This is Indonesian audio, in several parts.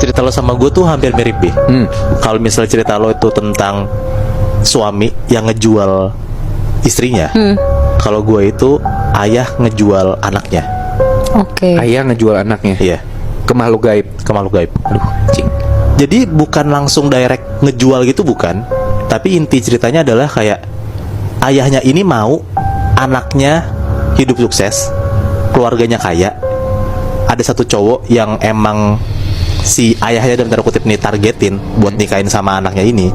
cerita lo sama gue tuh hampir mirip, Bi. Kalau misalnya cerita lo itu tentang suami yang ngejual istrinya, kalau gue itu ayah ngejual anaknya. Oke. Ayah ngejual anaknya. Iya, Ke makhluk gaib. ke makhluk gaib. Aduh, cing. Jadi bukan langsung direct ngejual gitu, bukan. Tapi inti ceritanya adalah kayak ayahnya ini mau anaknya hidup sukses, keluarganya kaya. Ada satu cowok yang emang si ayahnya dalam tanda kutip nih targetin buat nikahin sama anaknya ini.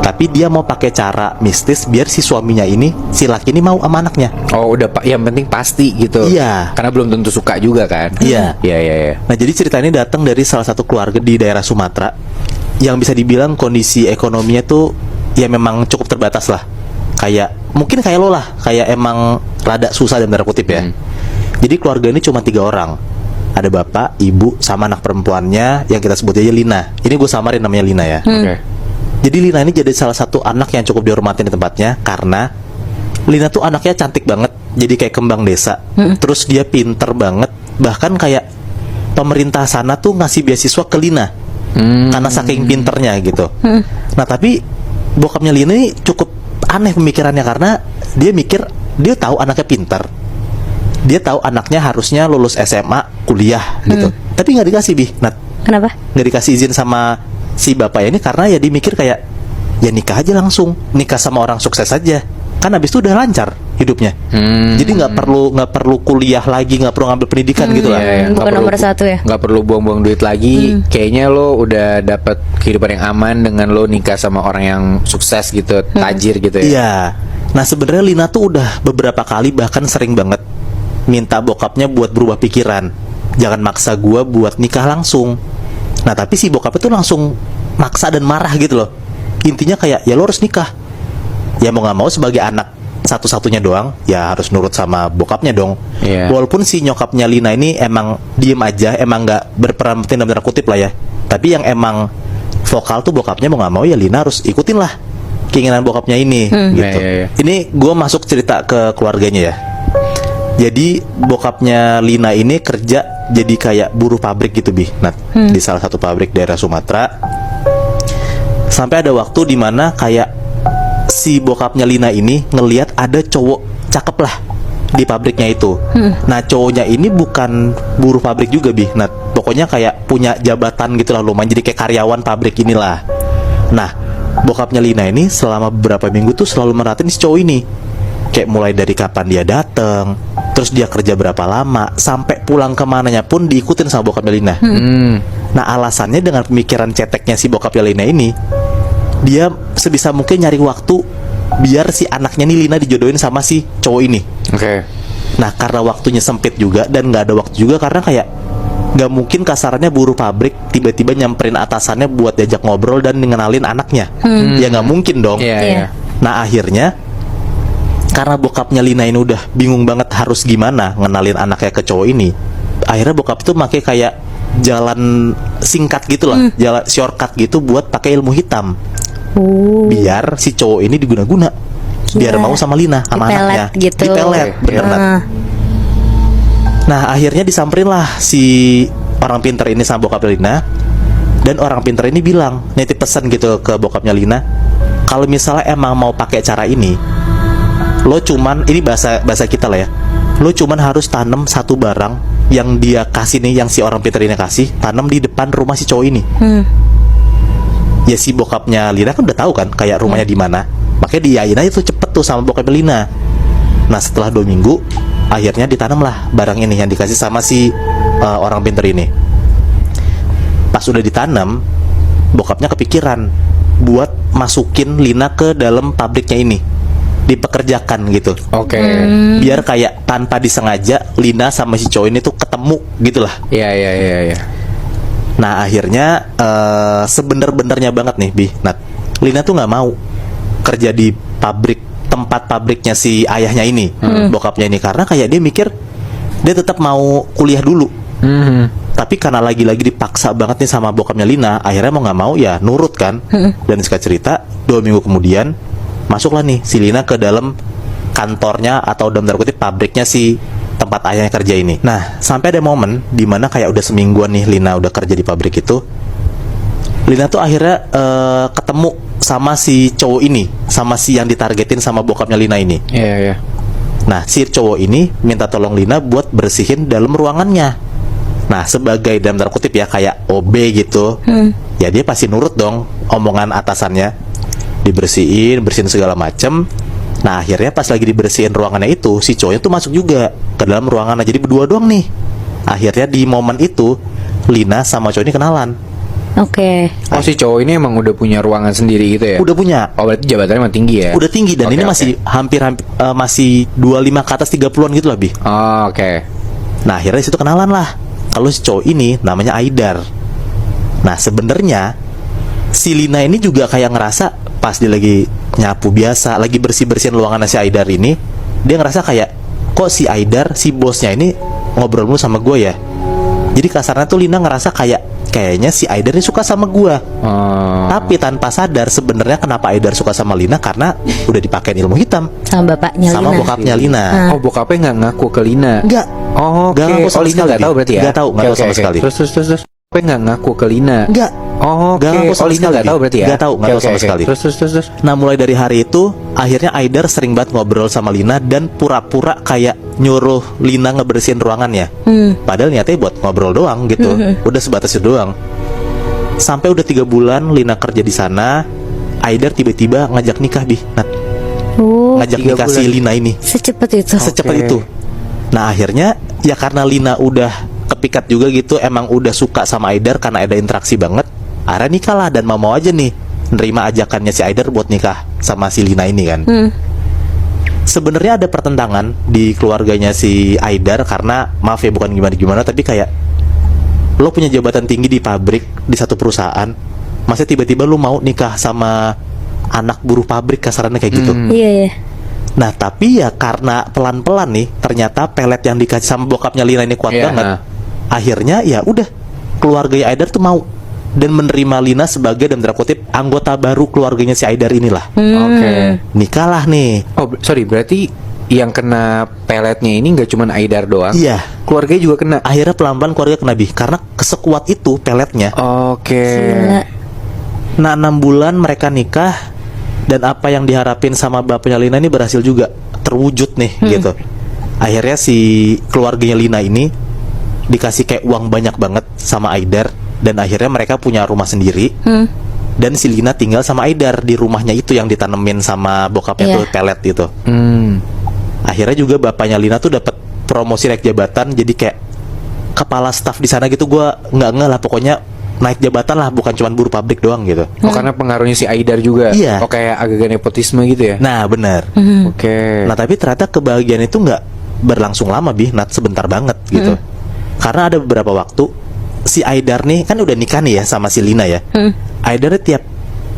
Tapi dia mau pakai cara mistis biar si suaminya ini, si laki ini mau sama anaknya. Oh udah pak, yang penting pasti gitu. Iya. Karena belum tentu suka juga kan. Iya. Iya. Nah jadi cerita ini datang dari salah satu keluarga di daerah Sumatera yang bisa dibilang kondisi ekonominya tuh ya memang cukup terbatas lah. Kayak mungkin kayak lo lah, kayak emang rada susah dalam tanda kutip ya. Jadi keluarga ini cuma 3 orang. Ada bapak, ibu, sama anak perempuannya yang kita sebut aja Lina. Ini gue samarin namanya Lina ya. Oke. Jadi Lina ini jadi salah satu anak yang cukup dihormatin di tempatnya karena Lina tuh anaknya cantik banget, jadi kayak kembang desa. Terus dia pinter banget, bahkan kayak pemerintah sana tuh ngasih beasiswa ke Lina karena saking pinternya gitu. Nah tapi bokapnya Lina ini cukup aneh pemikirannya karena dia mikir dia tahu anaknya pinter, dia tahu anaknya harusnya lulus SMA, kuliah gitu. Tapi nggak dikasih, Bi. Nah, Kenapa? nggak dikasih izin sama si bapak ini karena ya dimikir kayak ya nikah aja langsung, nikah sama orang sukses aja kan habis itu udah lancar hidupnya. Jadi nggak perlu kuliah lagi, nggak perlu ngambil pendidikan gitu lah. Iya. Bukan Nggak nomor perlu- satu ya. Nggak perlu buang-buang duit lagi. Kayaknya lo udah dapat kehidupan yang aman dengan lo nikah sama orang yang sukses gitu, tajir gitu ya. Iya. Nah sebenarnya Lina tuh udah beberapa kali bahkan sering banget minta bokapnya buat berubah pikiran, jangan maksa gua buat nikah langsung. Nah tapi si bokapnya tuh langsung maksa dan marah gitu loh. Intinya kayak ya lo harus nikah. Ya mau nggak mau sebagai anak satu-satunya doang ya harus nurut sama bokapnya dong. Iya. Walaupun si nyokapnya Lina ini emang diem aja, emang nggak berperan penting dalam tanda kutip lah ya. Tapi yang emang vokal tuh bokapnya mau nggak mau ya Lina harus ikutin lah keinginan bokapnya ini gitu. Iya. Ini gue masuk cerita ke keluarganya ya. Jadi bokapnya Lina ini kerja jadi kayak buruh pabrik gitu, Bi. Nah, di salah satu pabrik daerah Sumatera. Sampai ada waktu dimana kayak si bokapnya Lina ini ngelihat ada cowok cakep lah di pabriknya itu. Nah cowoknya ini bukan buruh pabrik juga, Bi. Nah pokoknya kayak punya jabatan gitu lah, lumayan jadi kayak karyawan pabrik inilah. Nah bokapnya Lina ini selama beberapa minggu tuh selalu merhatiin si cowok ini, kayak mulai dari kapan dia datang, terus dia kerja berapa lama, sampai pulang kemananya pun diikutin sama bokapnya Lina. Nah alasannya dengan pemikiran ceteknya si bokapnya Lina ini, dia sebisa mungkin nyari waktu biar si anaknya nih Lina dijodohin sama si cowok ini. Oke. Nah karena waktunya sempit juga dan nggak ada waktu juga karena kayak nggak mungkin kasarannya buruh pabrik tiba-tiba nyamperin atasannya buat diajak ngobrol dan ngenalin anaknya. Ya nggak mungkin dong. Iya. Nah akhirnya karena bokapnya Lina ini udah bingung banget harus gimana ngenalin anaknya ke cowok ini, akhirnya bokap tuh pakai kayak jalan singkat gitu lah, jalan shortcut gitu buat pakai ilmu hitam. Biar si cowok ini diguna-guna, biar mau sama Lina, sama Dipelet anaknya gitu. dipelet, Oke, bener Nat. Nah akhirnya disamperin lah si orang pinter ini sama bokapnya Lina. Dan orang pinter ini bilang, nitip pesan gitu ke bokapnya Lina, kalau misalnya emang mau pakai cara ini, lo cuman, ini bahasa kita lah ya, lo cuman harus tanam satu barang yang dia kasih nih, yang si orang pinter ini kasih, tanam di depan rumah si cowok ini. Ya si bokapnya Lina kan udah tahu kan kayak rumahnya di mana, makanya diain aja tuh cepet tuh sama bokapnya Lina. Nah setelah 2 minggu akhirnya ditanamlah barang ini yang dikasih sama si orang pinter ini. Pas udah ditanam, bokapnya kepikiran buat masukin Lina ke dalam pabriknya ini, dipekerjakan gitu. Oke. Biar kayak tanpa disengaja Lina sama si cowok ini tuh ketemu gitulah. Iya. Nah akhirnya sebener-benernya banget nih, Bi, Nat, Lina tuh nggak mau kerja di pabrik, tempat pabriknya si ayahnya ini, bokapnya ini, karena kayak dia mikir dia tetap mau kuliah dulu. Tapi karena lagi-lagi dipaksa banget nih sama bokapnya Lina, akhirnya mau nggak mau ya nurut kan. Dan singkat cerita 2 minggu kemudian masuklah nih si Lina ke dalam kantornya atau dalam tanda kutip pabriknya si tempat ayahnya kerja ini. Nah sampai ada momen dimana kayak udah semingguan nih Lina udah kerja di pabrik itu, Lina tuh akhirnya ketemu sama si cowok ini, sama si yang ditargetin sama bokapnya Lina ini. Iya, iya. Nah, si cowok ini minta tolong Lina buat bersihin dalam ruangannya. Nah, sebagai dalam tanda kutip ya kayak OB gitu, ya dia pasti nurut dong omongan atasannya. Bersihin segala macem. Nah, akhirnya pas lagi dibersihin ruangannya itu, si cowoknya tuh masuk juga ke dalam ruangannya. Jadi berdua doang nih. Akhirnya di momen itu Lina sama cowok ini kenalan. Oke. Oh, si cowok ini emang udah punya ruangan sendiri gitu ya? Udah punya. Oh, berarti jabatannya emang tinggi ya? Udah tinggi dan Oke, ini oke. masih hampir masih 25 ke atas 30-an gitu lah, Bi. Oh, oke. Nah, akhirnya di situ kenalan lah. Kalau si cowok ini namanya Aidar. Nah, sebenarnya si Lina ini juga kayak ngerasa pas dia lagi nyapu biasa, lagi bersih-bersihin ruangan si Aidar ini, dia ngerasa kayak kok si Aidar, si bosnya ini ngobrol mulu sama gue ya. Jadi kasarnya tuh Lina ngerasa kayaknya si Aidar ini suka sama gue. Oh. Tapi tanpa sadar sebenarnya kenapa Aidar suka sama Lina karena udah dipakein ilmu hitam Sama bapaknya sama Lina. bokapnya Lina. Oh, bokapnya nggak ngaku ke Lina? Enggak. Oh, oke. Nggak ngaku sama Oh, Lina sekali, nggak tahu berarti ya? Nggak tahu, nggak tahu sama sekali. Terus. Bokapnya nggak ngaku ke Lina? Enggak. Oh, oke. Nggak ngaku sama Oh, Lina sekali. nggak tahu berarti ya? Nggak tahu, nggak tahu sama sekali. Terus. Nah, mulai dari hari itu akhirnya Aidar sering banget ngobrol sama Lina dan pura-pura kayak nyuruh Lina ngebersihin ruangannya. Padahal niatnya buat ngobrol doang gitu. Udah sebatas itu doang. Sampai udah 3 bulan Lina kerja di sana, Aidar tiba-tiba ngajak nikah, Bi. Nah, Oh, ngajak 3 nikah si bulan. Lina ini. secepat itu. Secepat Oke. itu. Nah, akhirnya ya karena Lina udah kepikat juga gitu, emang udah suka sama Aidar karena ada interaksi banget. Akhirnya nikah lah dan mau aja nih nerima ajakannya si Aidar buat nikah sama si Lina ini kan. Sebenarnya ada pertentangan di keluarganya si Aidar karena maaf ya bukan gimana-gimana tapi kayak lo punya jabatan tinggi di pabrik di satu perusahaan, masa tiba-tiba lo mau nikah sama anak buruh pabrik kasarannya kayak gitu. Iya, iya. Nah tapi ya karena pelan-pelan nih ternyata pelet yang dikasih sama bokapnya Lina ini kuat Iya, banget. nah. Akhirnya ya udah keluarga Aidar tuh mau dan menerima Lina sebagai dalam tanda kutip anggota baru keluarganya si Aidar inilah. Oke. Nikahlah nih. Oh, sorry, berarti yang kena peletnya ini nggak cuma Aidar doang? Iya. Keluarganya juga kena? Akhirnya pelan-pelan keluarga kena Bi karena kesekuat itu peletnya. Oke. Gila. Nah 6 bulan mereka nikah dan apa yang diharapin sama bapaknya Lina ini berhasil juga terwujud nih gitu. Akhirnya si keluarganya Lina ini dikasih kayak uang banyak banget sama Aidar dan akhirnya mereka punya rumah sendiri. Dan si Lina tinggal sama Aidar di rumahnya itu yang ditanemin sama bokapnya Iya. tuh pelet gitu. Hmm. Akhirnya juga bapaknya Lina tuh dapat promosi naik jabatan jadi kayak kepala staf di sana gitu. Gua nggak lah pokoknya naik jabatan lah, bukan cuma buruh pabrik doang gitu. Oh, karena pengaruhnya si Aidar juga? Iya. Oh, kayak agak-agak nepotisme gitu ya? Nah bener. Oke. Nah tapi ternyata kebahagiaan itu nggak berlangsung lama Bi, Nat, sebentar banget gitu. Karena ada beberapa waktu si Aidar nih kan udah nikah nih ya sama si Lina ya. Aidar tiap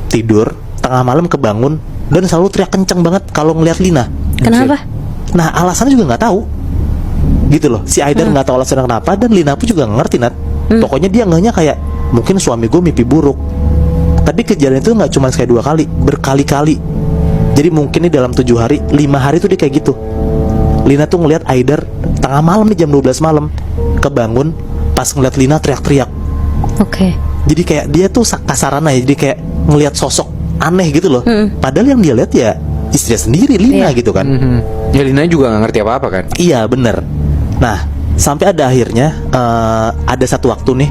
tidur tengah malam kebangun dan selalu teriak kenceng banget kalau ngeliat Lina. Kenapa? Nah alasannya juga nggak tahu gitu loh. Si Aidar nggak tahu alasannya kenapa dan Lina pun juga nggak ngerti Nat. Pokoknya dia ngehnya kayak mungkin suami gue mimpi buruk. Tapi kejadian itu nggak cuma sekali 2 kali, berkali-kali. Jadi mungkin nih dalam 7 hari, 5 hari tuh dia kayak gitu. Lina tuh ngeliat Aidar tengah malam nih jam 12 malam kebangun pas ngeliat Lina teriak-teriak. Oke. Jadi kayak dia tuh kasaran aja, jadi kayak ngeliat sosok aneh gitu loh. Padahal yang dia lihat ya istrinya sendiri Lina Iya. gitu kan. Ya, Lina juga nggak ngerti apa-apa kan? Iya bener. Nah sampai ada akhirnya ada satu waktu nih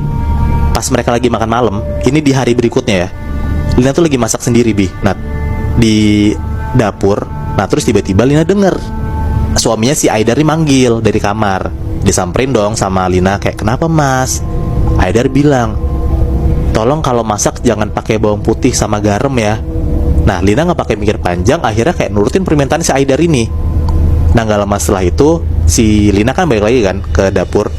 pas mereka lagi makan malam. Ini di hari berikutnya ya. Lina tuh lagi masak sendiri Bi, Nat, di dapur. Nah terus tiba-tiba Lina denger suaminya si Aidar nih manggil dari kamar. Disamperin dong sama Lina kayak kenapa mas? Aidar bilang tolong kalau masak jangan pakai bawang putih sama garam ya. Nah Lina nggak pakai mikir panjang, akhirnya kayak nurutin permintaan si Aidar ini. Nah nggak lama setelah itu si Lina kan balik lagi kan ke dapur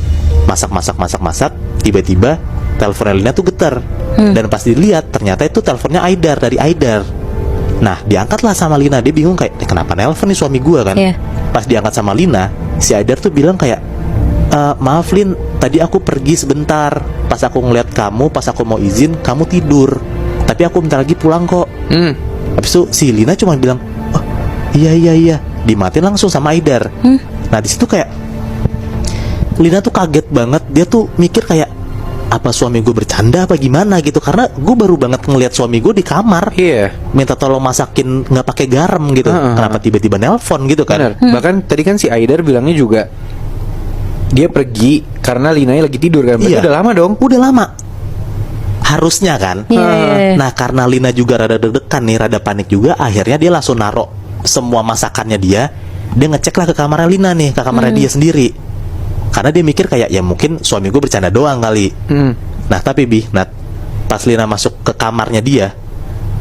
masak. Tiba-tiba teleponnya Lina tuh getar. Dan pas dilihat ternyata itu teleponnya Aidar, dari Aidar. Nah diangkatlah sama Lina. Dia bingung kayak kenapa nelpon nih suami gua kan. Iya. Pas diangkat sama Lina, si Aidar tuh bilang kayak maaf Lin, tadi aku pergi sebentar. Pas aku ngeliat kamu, pas aku mau izin kamu tidur. Tapi aku bentar lagi pulang kok. Habis itu si Lina cuma bilang oh iya. Dimatiin langsung sama Aidar. Nah di situ kayak Lina tuh kaget banget. Dia tuh mikir kayak apa suami gue bercanda apa gimana gitu, karena gue baru banget ngelihat suami gue di kamar Iya. minta tolong masakin nggak pakai garam gitu. Kenapa tiba-tiba nelpon gitu kan? Benar. Bahkan tadi kan si Aidar bilangnya juga dia pergi karena Linanya lagi tidur kan. Berarti Iya. udah lama dong. Udah lama harusnya kan. Iya. Nah karena Lina juga rada deg-degan nih, rada panik juga, akhirnya dia langsung naruh semua masakannya dia ngecek lah ke kamarnya Lina nih, ke kamarnya dia sendiri, karena dia mikir kayak ya mungkin suami gue bercanda doang kali. Nah tapi Nat, pas Lina masuk ke kamarnya dia,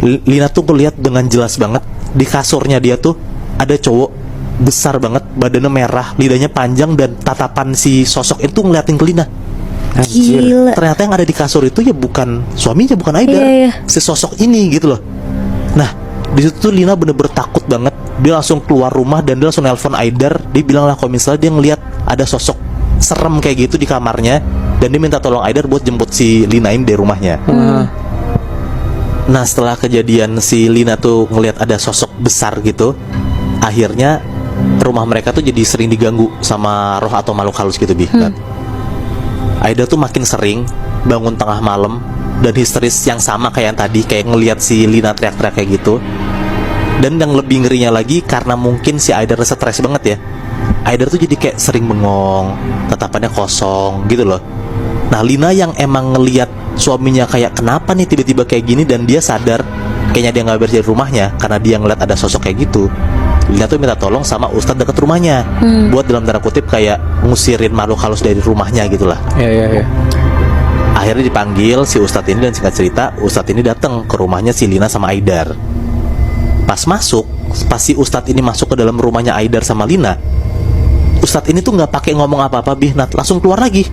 Lina tuh ngeliat dengan jelas banget di kasurnya dia tuh ada cowok besar banget, badannya merah, lidahnya panjang, dan tatapan si sosok itu ngeliatin ke Lina. Gila. Ternyata yang ada di kasur itu ya bukan suaminya, bukan Aidar, Iya. si sosok ini gitu loh. Nah di situ tuh Lina bener-bener takut banget. Dia langsung keluar rumah dan dia langsung nelpon Aidar. Dia bilang lah kalau misalnya dia ngeliat ada sosok serem kayak gitu di kamarnya, dan dia minta tolong Aidar buat jemput si Lina ini dari rumahnya. Nah setelah kejadian si Lina tuh ngelihat ada sosok besar gitu, akhirnya rumah mereka tuh jadi sering diganggu sama roh atau makhluk halus gitu Nat. Aida tuh makin sering bangun tengah malam dan histeris yang sama kayak yang tadi, kayak ngelihat si Lina teriak-teriak kayak gitu. Dan yang lebih ngerinya lagi, karena mungkin si Aidar stres banget ya, Aidar tuh jadi kayak sering bengong, tatapannya kosong gitu loh. Nah Lina yang emang ngelihat suaminya kayak kenapa nih tiba-tiba kayak gini, dan dia sadar kayaknya dia nggak beres dari rumahnya karena dia ngeliat ada sosok kayak gitu. Lina tuh minta tolong sama ustadz dekat rumahnya buat dalam tanda kutip kayak ngusirin makhluk halus dari rumahnya gitulah. Iya. Akhirnya dipanggil si ustadz ini, dan singkat cerita ustadz ini datang ke rumahnya si Lina sama Aidar. Pas si ustadz ini masuk ke dalam rumahnya Aidar sama Lina, ustadz ini tuh nggak pakai ngomong apa-apa Nat, langsung keluar lagi.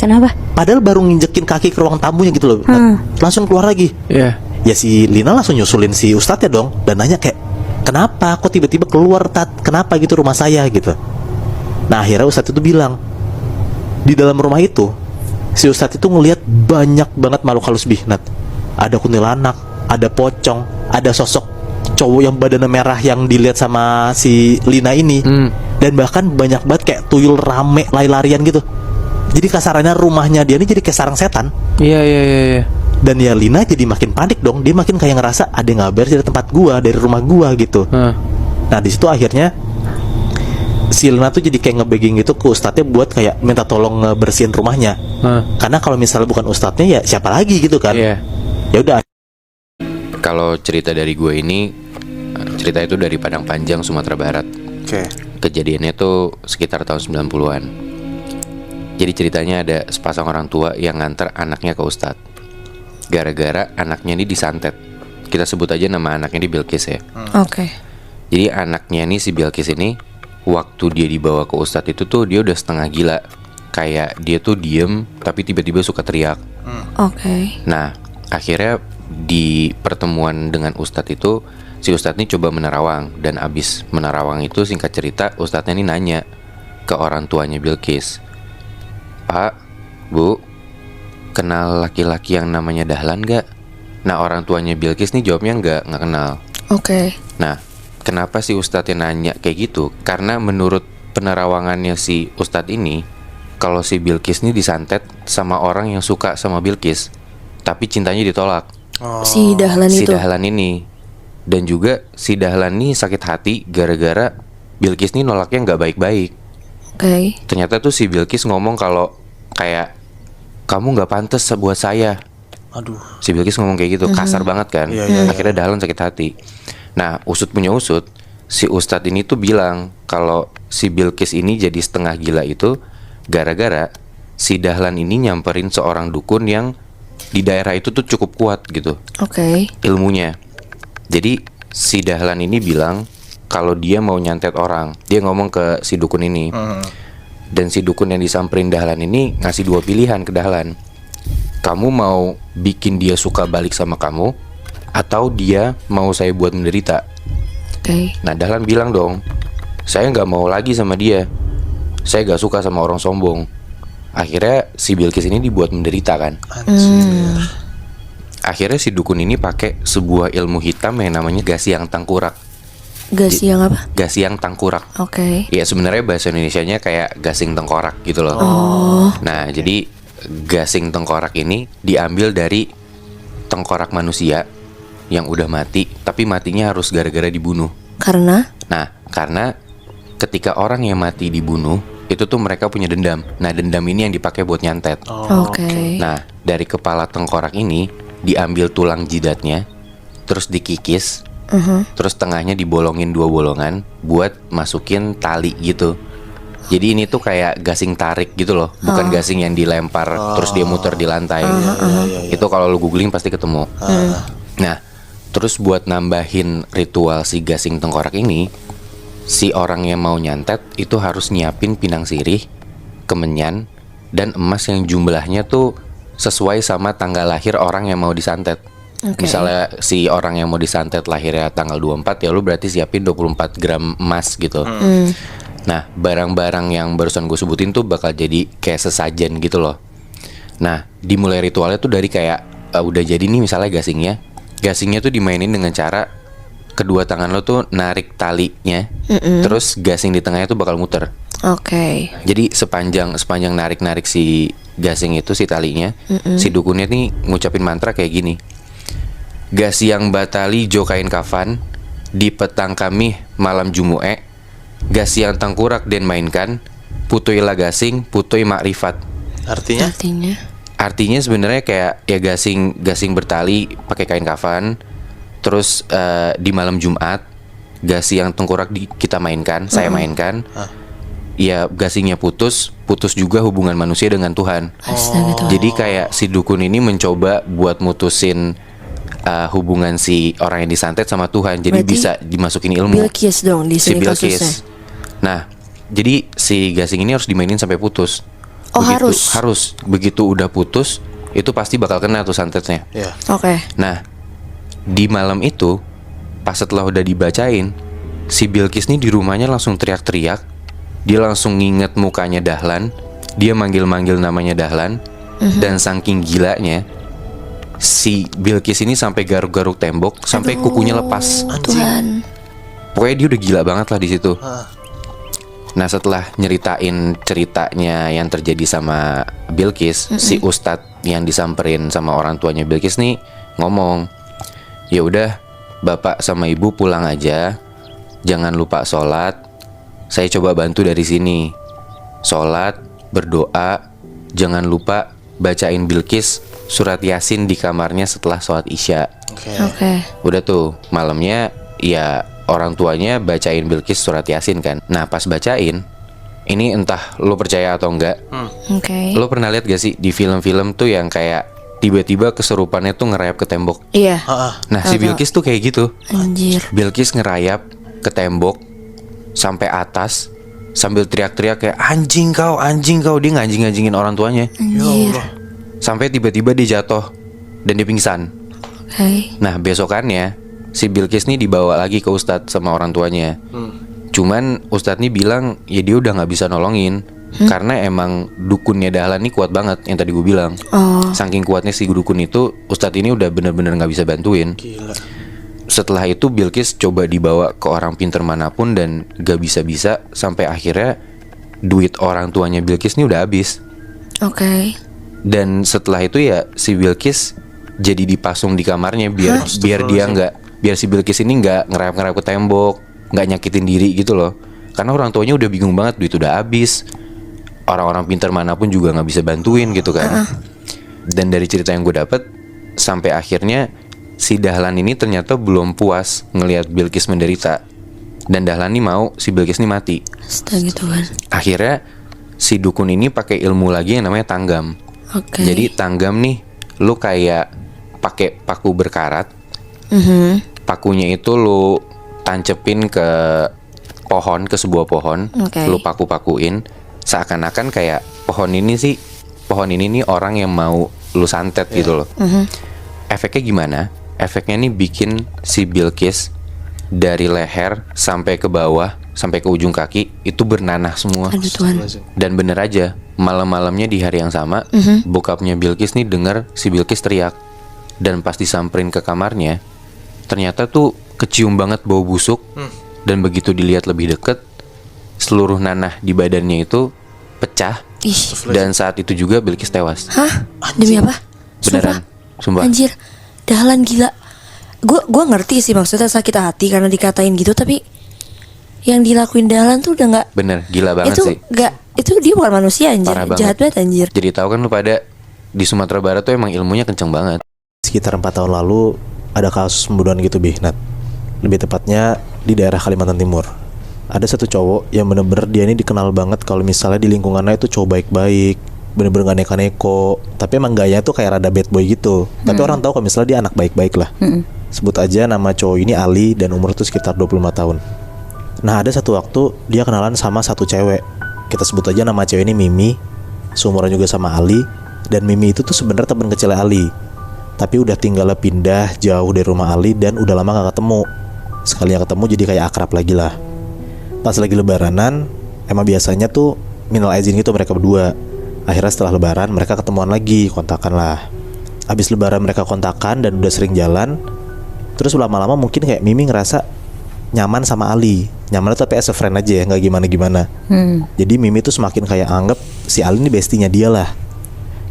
Kenapa? Padahal baru nginjekin kaki ke ruang tamunya gitu loh, Nat. Langsung keluar lagi. Iya. Ya si Lina langsung nyusulin si ustadz ya dong, dan nanya kayak kenapa kok tiba-tiba keluar Tat, kenapa gitu rumah saya gitu. Nah akhirnya ustadz itu bilang, di dalam rumah itu si ustadz itu ngelihat banyak banget makhluk halus Nat. Ada kuntilanak, ada pocong, ada sosok cowok yang badannya merah yang dilihat sama si Lina ini, dan bahkan banyak banget kayak tuyul rame lari-larian gitu. Jadi kasarannya rumahnya dia ini jadi kayak sarang setan. Iya. Dan ya Lina jadi makin panik dong, dia makin kayak ngerasa ada yang nggak beres dari tempat gua, dari rumah gua gitu. Nah di situ akhirnya si Lina tuh jadi kayak nge-begging gitu ke ustadznya buat kayak minta tolong ngebersihin rumahnya. Karena kalau misalnya bukan ustadznya ya siapa lagi gitu kan. Iya. Ya udah. Kalau cerita dari gue ini, cerita itu dari Padang Panjang, Sumatera Barat. Oke. Kejadiannya tuh sekitar tahun 90-an. Jadi ceritanya ada sepasang orang tua yang nganter anaknya ke ustadz. Gara-gara anaknya ini disantet. Kita sebut aja nama anaknya ini Bilkis ya. Oke. Jadi anaknya ini, si Bilkis ini, waktu dia dibawa ke ustadz itu tuh dia udah setengah gila. Kayak dia tuh diem tapi tiba-tiba suka teriak. Oke. Nah akhirnya di pertemuan dengan ustadz itu, si ustadz ini coba menerawang. Dan abis menerawang itu, singkat cerita, ustadznya ini nanya ke orang tuanya Bilkis, Pak, Bu, kenal laki-laki yang namanya Dahlan gak? Nah orang tuanya Bilkis nih jawabnya nggak kenal. Oke. Nah kenapa si ustadznya nanya kayak gitu? Karena menurut penerawangannya si ustadz ini, kalau si Bilkis ini disantet sama orang yang suka sama Bilkis, tapi cintanya ditolak. Si Dahlan Si itu. Dahlan ini. Dan juga si Dahlan ini sakit hati gara-gara Bilkis ini nolaknya nggak baik-baik. Oke. Ternyata tuh si Bilkis ngomong kalau kayak kamu nggak pantas buat saya. Aduh. Si Bilkis ngomong kayak gitu, kasar banget kan. Iya. Akhirnya Dahlan sakit hati. Nah usut punya usut, si ustadz ini tuh bilang kalau si Bilkis ini jadi setengah gila itu gara-gara si Dahlan ini nyamperin seorang dukun yang di daerah itu tuh cukup kuat gitu Oke. ilmunya. Jadi si Dahlan ini bilang kalau dia mau nyantet orang, dia ngomong ke si dukun ini. Dan si dukun yang disamperin Dahlan ini ngasih dua pilihan ke Dahlan. Kamu mau bikin dia suka balik sama kamu, atau dia mau saya buat menderita. Oke. Nah Dahlan bilang dong, saya nggak mau lagi sama dia, saya nggak suka sama orang sombong. Akhirnya si Bilkis ini dibuat menderita kan. Akhirnya si dukun ini pakai sebuah ilmu hitam yang namanya Gasiang Tangkurak. Gas yang apa? Gasiang Tangkurak. Oke. Ya sebenarnya bahasa Indonesianya kayak gasing tengkorak gitu loh. Nah jadi gasing tengkorak ini diambil dari tengkorak manusia yang udah mati, tapi matinya harus gara-gara dibunuh. Karena? Nah, karena ketika orang yang mati dibunuh, itu tuh mereka punya dendam. Nah, dendam ini yang dipakai buat nyantet. Oke. Nah, dari kepala tengkorak ini diambil tulang jidatnya, terus dikikis, terus tengahnya dibolongin 2 bolongan buat masukin tali gitu. Jadi ini tuh kayak gasing tarik gitu loh, bukan gasing yang dilempar terus dia muter di lantai. Itu kalau lu googling pasti ketemu. Nah, terus buat nambahin ritual si gasing tengkorak ini, si orang yang mau nyantet itu harus nyiapin pinang sirih, kemenyan, dan emas yang jumlahnya tuh sesuai sama tanggal lahir orang yang mau disantet. Misalnya si orang yang mau disantet lahirnya tanggal 24, ya lu berarti siapin 24 gram emas gitu. Nah, barang-barang yang barusan gue sebutin tuh bakal jadi kayak sesajen gitu loh. Nah, dimulai ritualnya tuh dari kayak udah jadi nih misalnya gasingnya. Gasingnya tuh dimainin dengan cara kedua tangan lo tuh narik talinya, terus gasing di tengahnya tuh bakal muter. Oke. Jadi sepanjang narik-narik si gasing itu, si talinya, si dukunnya nih ngucapin mantra kayak gini. Gasiang batali jo kain kafan, di petang kami malam jumu'e, gasiang tangkurak den mainkan, putui la gasing, putui makrifat. Artinya? Artinya sebenarnya kayak ya gasing bertali pakai kain kafan. Terus di malam Jumat gasing yang tengkorak kita mainkan, saya mainkan. Ya gasingnya putus juga hubungan manusia dengan Tuhan. Jadi kayak si dukun ini mencoba buat mutusin hubungan si orang yang disantet sama Tuhan. Jadi berarti bisa dimasukin ilmu. Bilqis dong di sini kasusnya. Nah, jadi si gasing ini harus dimainin sampai putus. Harus. Begitu udah putus, itu pasti bakal kena tuh santetnya. Oke. Nah, di malam itu, pas setelah udah dibacain, si Bilqis nih di rumahnya langsung teriak-teriak. Dia langsung nginget mukanya Dahlan. Dia manggil-manggil namanya Dahlan. Dan saking gilanya, si Bilqis ini sampai garuk-garuk tembok, sampai kukunya lepas. Tuhan. Pokoknya dia udah gila banget lah di situ. Nah, setelah nyeritain ceritanya yang terjadi sama Bilqis, si ustadz yang disamperin sama orang tuanya Bilqis nih ngomong, ya udah, bapak sama ibu pulang aja, jangan lupa sholat. Saya coba bantu dari sini. Sholat, berdoa, jangan lupa bacain Bilqis surat Yasin di kamarnya setelah sholat isya. Oke. Udah tuh, malamnya ya orang tuanya bacain Bilqis surat Yasin kan. Nah, pas bacain, ini entah lo percaya atau enggak, lo pernah lihat gak sih di film-film tuh yang kayak tiba-tiba kesurupannya tuh ngerayap ke tembok? Iya. Nah, si Bilqis tuh kayak gitu. Anjir. Bilqis ngerayap ke tembok sampai atas sambil teriak-teriak kayak anjing kau. Dia nganjing-nganjingin orang tuanya. Anjir. Sampai tiba-tiba dia jatuh dan dia pingsan. Nah, besokannya si Bilqis nih dibawa lagi ke ustadz sama orang tuanya. Cuman ustadz nih bilang ya dia udah gak bisa nolongin. Karena emang dukunnya Dahlan nih kuat banget, yang tadi gue bilang. Saking kuatnya si dukun itu, ustadz ini udah bener-bener gak bisa bantuin. Gila. Setelah itu Bilqis coba dibawa ke orang pinter manapun dan gak bisa-bisa. Sampai akhirnya duit orang tuanya Bilqis nih udah habis. Dan setelah itu ya si Bilqis jadi dipasung di kamarnya biar si Bilqis ini nggak ngerayap-ngerayap ke tembok, nggak nyakitin diri gitu loh. Karena orang tuanya udah bingung banget, duit udah habis, orang-orang pintar manapun juga nggak bisa bantuin gitu kan. Dan dari cerita yang gue dapet, sampai akhirnya si Dahlan ini ternyata belum puas ngelihat Bilqis menderita, dan Dahlan ini mau si Bilqis ini mati. Astaga Tuhan. Akhirnya si dukun ini pakai ilmu lagi yang namanya tanggam. Jadi tanggam nih, lu kayak pakai paku berkarat. Pakunya itu lu tancepin ke pohon, ke sebuah pohon. Lu paku-pakuin, seakan-akan kayak pohon ini nih orang yang mau lu santet gitu loh. Efeknya gimana? Efeknya nih bikin si Bilqis dari leher sampai ke bawah, sampai ke ujung kaki itu bernanah semua. Aduh Tuhan. Dan bener aja, malam-malamnya di hari yang sama, bokapnya Bilqis nih denger si Bilqis teriak. Dan pas disamperin ke kamarnya, ternyata tuh kecium banget bau busuk. Dan begitu dilihat lebih deket, seluruh nanah di badannya itu pecah. Ih. Dan saat itu juga Bilqis tewas. Hah? Demi apa? Beneran. Sumpah. Anjir. Dahlan gila. Gua ngerti sih maksudnya sakit hati karena dikatain gitu, tapi yang dilakuin Dahlan tuh udah nggak. Bener, gila banget Itu sih. nggak. Itu dia bukan manusia anjir. Parah banget. Jahat banget anjir. Jadi tahu kan lu pada di Sumatera Barat tuh emang ilmunya kenceng banget. Sekitar 4 tahun lalu ada kasus pembunuhan gitu Nat. Lebih tepatnya di daerah Kalimantan Timur. Ada satu cowok yang bener-bener dia ini dikenal banget kalau misalnya di lingkungannya itu cowok baik-baik, bener-bener gak neko-neko, tapi emang gayanya tuh kayak rada bad boy gitu. Tapi orang tahu kalau misalnya dia anak baik-baik lah. Sebut aja nama cowok ini Ali dan umur tuh sekitar 25 tahun. Nah ada satu waktu dia kenalan sama satu cewek. Kita sebut aja nama cewek ini Mimi. Seumuran juga sama Ali. Dan Mimi itu tuh sebenarnya teman kecilnya Ali, tapi udah tinggalnya pindah jauh dari rumah Ali dan udah lama gak ketemu. Sekalinya ketemu jadi kayak akrab lagi lah. Pas lagi lebaranan, emang biasanya tuh minal aizin gitu mereka berdua. Akhirnya setelah lebaran mereka ketemuan lagi, kontakan lah. Abis lebaran mereka kontakan dan udah sering jalan. Terus lama-lama mungkin kayak Mimi ngerasa nyaman sama Ali. Nyaman tuh tapi as a friend aja ya, gak gimana-gimana. Jadi Mimi tuh semakin kayak anggap si Ali ini bestinya dia lah.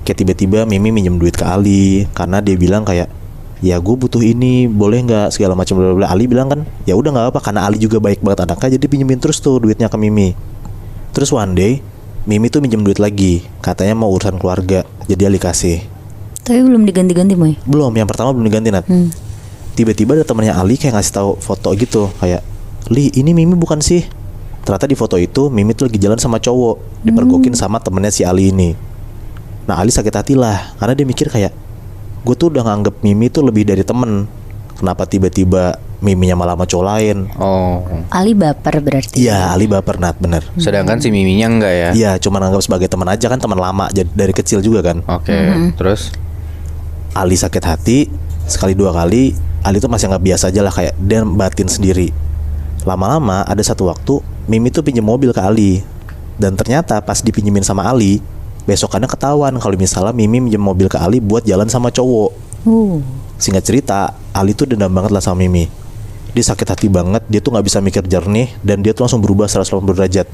Kayak tiba-tiba Mimi minjem duit ke Ali karena dia bilang kayak, ya gue butuh ini, boleh nggak, segala macam bla bla. Ali bilang kan, ya udah nggak apa, karena Ali juga baik banget anaknya, jadi pinjemin terus tuh duitnya ke Mimi. Terus one day Mimi tuh minjem duit lagi, katanya mau urusan keluarga, jadi Ali kasih. Tapi belum diganti-ganti Moy. Belum, yang pertama belum diganti Nat. Tiba-tiba ada temannya Ali kayak ngasih tahu foto gitu, kayak, Li ini Mimi bukan sih? Ternyata di foto itu Mimi tuh lagi jalan sama cowok, dipergokin sama temennya si Ali ini. Nah Ali sakit hati lah, karena dia mikir kayak, gue tuh udah nganggep Mimi tuh lebih dari temen. Kenapa tiba-tiba Miminya malah sama cowok lain? Oh. Ali baper berarti. Iya, Ali baper Nat, bener. Sedangkan si Miminya enggak ya? Iya, cuma nganggap sebagai teman aja kan, teman lama dari kecil juga kan. Oke. Terus? Ali sakit hati sekali dua kali. Ali tuh masih nggak biasa aja lah, kayak dia batin sendiri. Lama-lama ada satu waktu Mimi tuh pinjem mobil ke Ali. Dan ternyata pas dipinjemin sama Ali, besokannya ketahuan kalau misalnya Mimi minjem mobil ke Ali buat jalan sama cowok. Singkat cerita, Ali tuh dendam banget lah sama Mimi. Dia sakit hati banget, dia tuh gak bisa mikir jernih, dan dia tuh langsung berubah 180 derajat.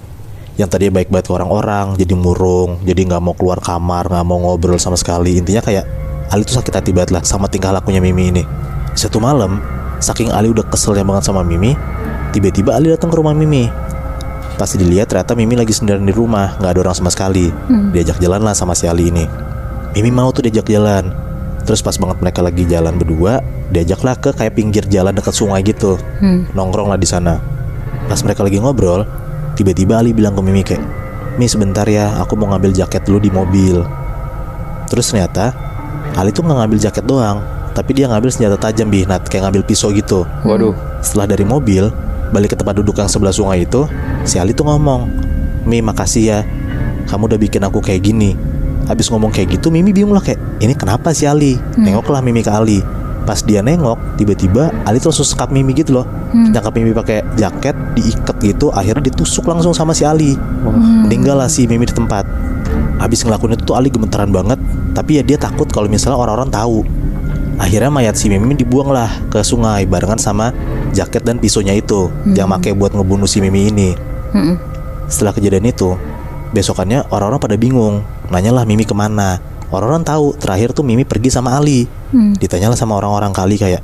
Yang tadinya baik banget ke orang-orang, jadi murung, jadi gak mau keluar kamar, gak mau ngobrol sama sekali. Intinya kayak Ali tuh sakit hati banget lah sama tingkah lakunya Mimi ini. Satu malam, saking Ali udah keselnya banget sama Mimi, tiba-tiba Ali datang ke rumah Mimi. Pas dilihat ternyata Mimi lagi sendirian di rumah, gak ada orang sama sekali. Diajak jalan lah sama si Ali ini. Mimi mau tuh diajak jalan. Terus pas banget mereka lagi jalan berdua, diajaklah ke kayak pinggir jalan dekat sungai gitu. Nongkrong lah di sana. Pas mereka lagi ngobrol, tiba-tiba Ali bilang ke Mimi kayak, Mi sebentar ya, aku mau ngambil jaket dulu di mobil. Terus ternyata Ali tuh gak ngambil jaket doang, tapi dia ngambil senjata tajam Nat, kayak ngambil pisau gitu. Waduh. Setelah dari mobil balik ke tempat duduk yang sebelah sungai itu, si Ali tuh ngomong, Mi makasih ya, kamu udah bikin aku kayak gini. Habis ngomong kayak gitu, Mimi bingung lah kayak, ini kenapa si Ali? Nengoklah Mimi ke Ali. Pas dia nengok, tiba-tiba Ali tuh langsung sekap Mimi gitu loh. Nyangkap Mimi pakai jaket, diikat gitu, akhirnya ditusuk langsung sama si Ali. Meninggal lah si Mimi di tempat. Habis ngelakuin itu tuh Ali gemetaran banget, tapi ya dia takut kalau misalnya orang-orang tahu. Akhirnya mayat si Mimi dibuang lah ke sungai barengan sama jaket dan pisaunya itu yang pakai buat ngebunuh si Mimi ini. Setelah kejadian itu, besokannya orang-orang pada bingung, nanyalah Mimi kemana. Orang-orang tahu terakhir tuh Mimi pergi sama Ali. Ditanyalah sama orang-orang kali kayak,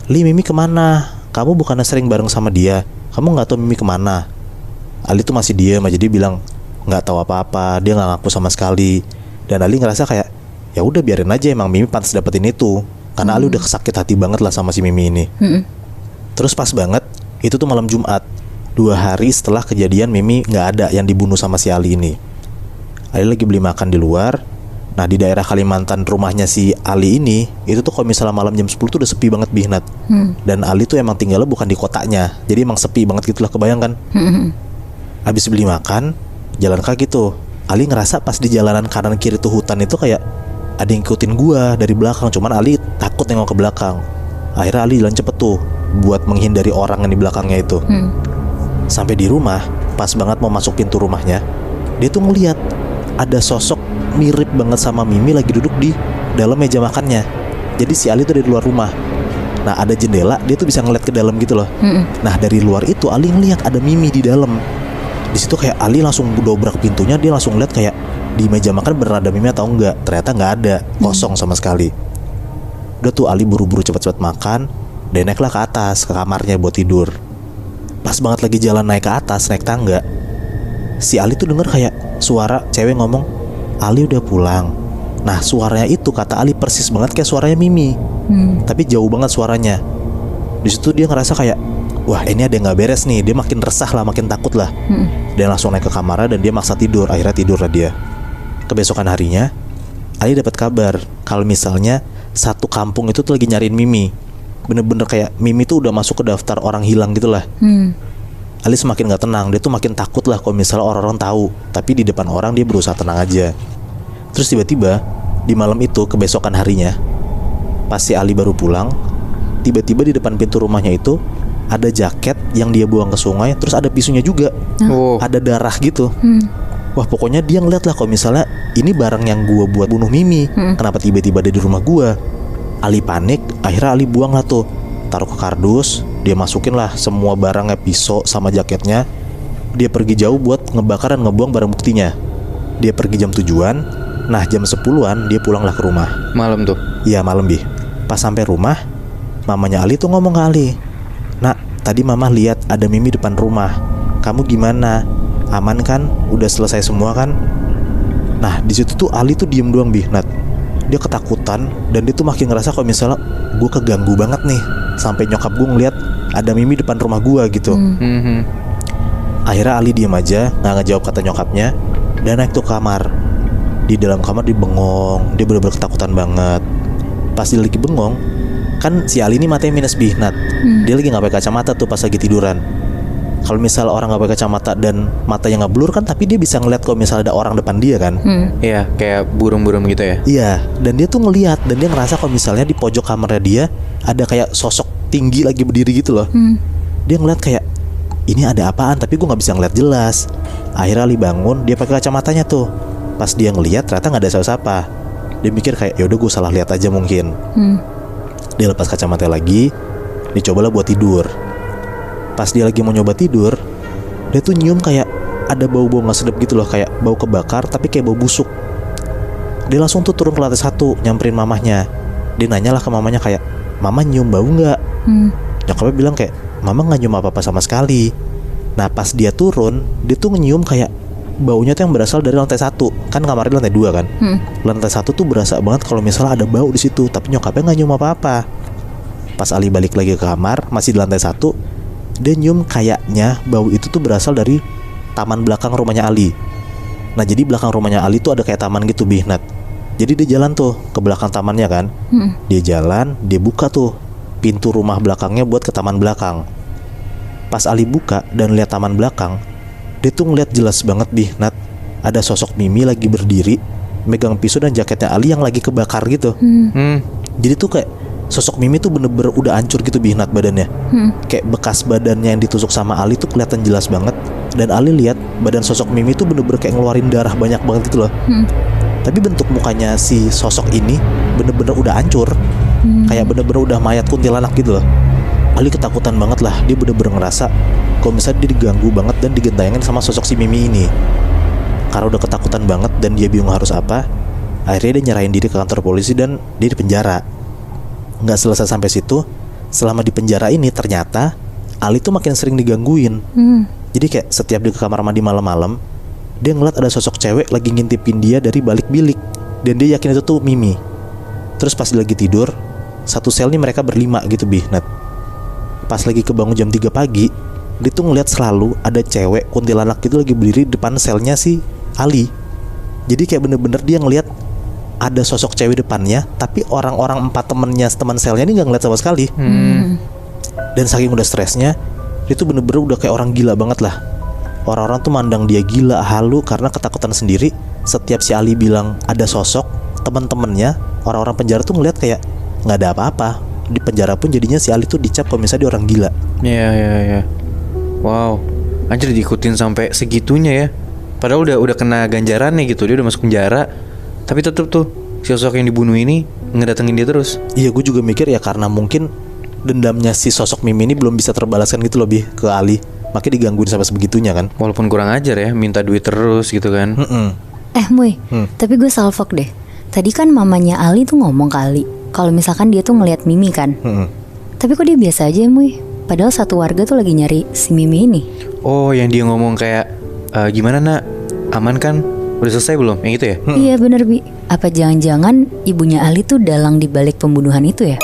Li Mimi kemana? Kamu bukannya sering bareng sama dia? Kamu nggak tahu Mimi kemana? Ali tuh masih diem aja, dia bilang nggak tahu apa-apa, dia nggak ngaku sama sekali. Dan Ali ngerasa kayak, ya udah biarin aja, emang Mimi pantas dapetin itu. Karena Ali udah sakit hati banget lah sama si Mimi ini. Terus pas banget, itu tuh malam Jumat, 2 hari setelah kejadian Mimi nggak ada yang dibunuh sama si Ali ini. Ali lagi beli makan di luar. Nah di daerah Kalimantan rumahnya si Ali ini, itu tuh kalau misalnya malam jam 10 tuh udah sepi banget Nat. Dan Ali tuh emang tinggalnya bukan di kotanya, jadi emang sepi banget gitu lah, kebayangkan. Habis beli makan, jalan kaki tuh, Ali ngerasa pas di jalanan kanan kiri tuh hutan itu kayak ada yang ngikutin gua dari belakang. Cuman Ali takut nengok ke belakang. Akhirnya Ali jalan cepet tuh buat menghindari orang yang di belakangnya itu. Sampai di rumah, pas banget mau masuk pintu rumahnya, dia tuh ngeliat ada sosok mirip banget sama Mimi lagi duduk di dalam meja makannya. Jadi si Ali tuh dari luar rumah. Nah ada jendela, dia tuh bisa ngeliat ke dalam gitu loh. Nah dari luar itu Ali ngeliat ada Mimi di dalam. Di situ kayak Ali langsung dobrak pintunya, dia langsung lihat kayak di meja makan beneran ada Mimi atau enggak. Ternyata nggak ada, kosong sama sekali. Udah tuh Ali buru-buru cepat-cepat makan, dan naiklah ke atas ke kamarnya buat tidur. Pas banget lagi jalan naik ke atas, naik tangga, si Ali tuh denger kayak suara cewek ngomong, Ali udah pulang. Nah suaranya itu kata Ali persis banget kayak suaranya Mimi, tapi jauh banget suaranya. Di situ dia ngerasa kayak, wah ini ada yang nggak beres nih. Dia makin resah lah, makin takut lah. Dia langsung naik ke kamarnya dan dia maksa tidur. Akhirnya tidur lah dia. Kebesokan harinya, Ali dapat kabar kalau misalnya satu kampung itu tuh lagi nyariin Mimi. Bener-bener kayak Mimi tuh udah masuk ke daftar orang hilang gitulah. Ali semakin nggak tenang. Dia tuh makin takut lah kalau misalnya orang-orang tahu. Tapi di depan orang dia berusaha tenang aja. Terus tiba-tiba di malam itu kebesokan harinya, pas si Ali baru pulang, tiba-tiba di depan pintu rumahnya itu ada jaket yang dia buang ke sungai. Terus ada pisunya juga. Ada darah gitu. Wah pokoknya dia ngeliat lah kalau misalnya ini barang yang gua buat bunuh Mimi. Kenapa tiba-tiba ada di rumah gua? Ali panik. Akhirnya Ali buang lah tuh, taruh ke kardus. Dia masukin lah semua barangnya, pisau sama jaketnya. Dia pergi jauh buat ngebakar dan ngebuang barang buktinya. Dia pergi jam 7-an. Nah jam 10-an dia pulanglah ke rumah. Malam tuh. Iya malam Bi. Pas sampai rumah, mamanya Ali tuh ngomong ke Ali, "Nak, tadi mama lihat ada Mimi depan rumah. Kamu gimana? Aman kan? Udah selesai semua kan?" Nah di situ tuh Ali tuh diem doang Bi, Nat. Dia ketakutan dan dia tuh makin ngerasa kalau misalnya gue keganggu banget nih. Sampai nyokap gue ngeliat ada Mimi depan rumah gue gitu. Akhirnya Ali diem aja, nggak ngejawab kata nyokapnya, dan naik tuh ke kamar. Di dalam kamar dia bengong. Dia bener-bener ketakutan banget. Pas dia lagi bengong, kan si Ali ini matanya minus Bi, Nat. Dia lagi nggak pakai kacamata tuh pas lagi tiduran. Kalau misal orang nggak pakai kacamata dan matanya nggak blur kan, tapi dia bisa ngeliat kalau misalnya ada orang depan dia kan. Iya, kayak burung-burung gitu ya. Iya, dan dia tuh ngeliat dan dia ngerasa kalau misalnya di pojok kamarnya dia ada kayak sosok tinggi lagi berdiri gitu loh. Dia ngeliat kayak ini ada apaan, tapi gue nggak bisa ngeliat jelas. Akhirnya Ali bangun, dia pakai kacamatanya tuh. Pas dia ngeliat ternyata nggak ada siapa-siapa. Dia mikir kayak yaudah gue salah lihat aja mungkin. Dia lepas kacamata lagi, dicobalah buat tidur. Pas dia lagi mau nyoba tidur, dia tuh nyium kayak ada bau-bau nggak sedap gitu loh, kayak bau kebakar tapi kayak bau busuk. Dia langsung tuh turun ke lantai 1, nyamperin mamahnya. Dia nanyalah ke mamanya kayak, "Mama nyium bau nggak?" Nyokapnya bilang kayak, "Mama nggak nyium apa-apa sama sekali." Nah pas dia turun, dia tuh nyium kayak baunya tuh yang berasal dari lantai 1. Kan kamarnya lantai 2 kan. Lantai 1 tuh berasa banget kalau misalnya ada bau di situ, tapi nyokapnya nggak nyium apa-apa. Pas Ali balik lagi ke kamar, masih di lantai 1, dia nyium kayaknya bau itu tuh berasal dari taman belakang rumahnya Ali. Nah jadi belakang rumahnya Ali tuh ada kayak taman gitu Bi, Nat. Jadi dia jalan tuh ke belakang tamannya kan. Dia jalan, dia buka tuh pintu rumah belakangnya buat ke taman belakang. Pas Ali buka dan lihat taman belakang, dia tuh ngeliat jelas banget Bi, Nat. Ada sosok Mimi lagi berdiri, megang pisau dan jaketnya Ali yang lagi kebakar gitu. Jadi tuh kayak sosok Mimi tuh bener-bener udah hancur gitu Bi, Nat, badannya. Kayak bekas badannya yang ditusuk sama Ali tuh kelihatan jelas banget. Dan Ali lihat badan sosok Mimi tuh bener-bener kayak ngeluarin darah banyak banget gitu loh. Tapi bentuk mukanya si sosok ini bener-bener udah hancur. Kayak bener-bener udah mayat kuntilanak gitu loh. Ali ketakutan banget lah. Dia bener-bener ngerasa kalau misalnya dia diganggu banget dan digentayangin sama sosok si Mimi ini. Karena udah ketakutan banget dan dia bingung harus apa, akhirnya dia nyerahin diri ke kantor polisi dan dia di penjara. Nggak selesai sampai situ, selama di penjara ini ternyata Ali tuh makin sering digangguin. Jadi kayak setiap dia ke kamar mandi malam-malam, dia ngeliat ada sosok cewek lagi ngintipin dia dari balik bilik. Dan dia yakin itu tuh Mimi. Terus pas dia lagi tidur, satu sel nih mereka berlima gitu Bi, Nat. Pas lagi kebangun jam 3 pagi, dia tuh ngeliat selalu ada cewek kuntilanak gitu lagi berdiri depan selnya si Ali. Jadi kayak bener-bener dia ngeliat ada sosok cewek depannya, tapi orang-orang 4 teman selnya ini nggak ngeliat sama sekali. Dan saking udah stresnya, dia tuh bener-bener udah kayak orang gila banget lah. Orang-orang tuh mandang dia gila, halu karena ketakutan sendiri. Setiap si Ali bilang ada sosok, teman-temannya orang-orang penjara tuh ngeliat kayak nggak ada apa-apa. Di penjara pun jadinya si Ali tuh dicap kalau misalnya dia orang gila. Iya. Wow, anjir diikutin sampai segitunya ya. Padahal udah kena ganjarannya gitu, dia udah masuk penjara, tapi tetep tuh si sosok yang dibunuh ini ngedatengin dia terus. Iya, gue juga mikir ya karena mungkin dendamnya si sosok Mimi ini belum bisa terbalaskan gitu lebih ke Ali, makanya digangguin sampai sebegitunya kan. Walaupun kurang ajar ya, minta duit terus gitu kan. Muy, tapi gue salfok deh. Tadi kan mamanya Ali tuh ngomong ke Ali kalau misalkan dia tuh ngelihat Mimi kan. Tapi kok dia biasa aja Muy. Padahal satu warga tuh lagi nyari si Mimi ini. Oh, yang dia ngomong kayak gimana nak? Aman kan? Udah selesai belum? Yang itu ya? Iya bener Bi. Apa jangan-jangan ibunya Ali tuh dalang di balik pembunuhan itu ya?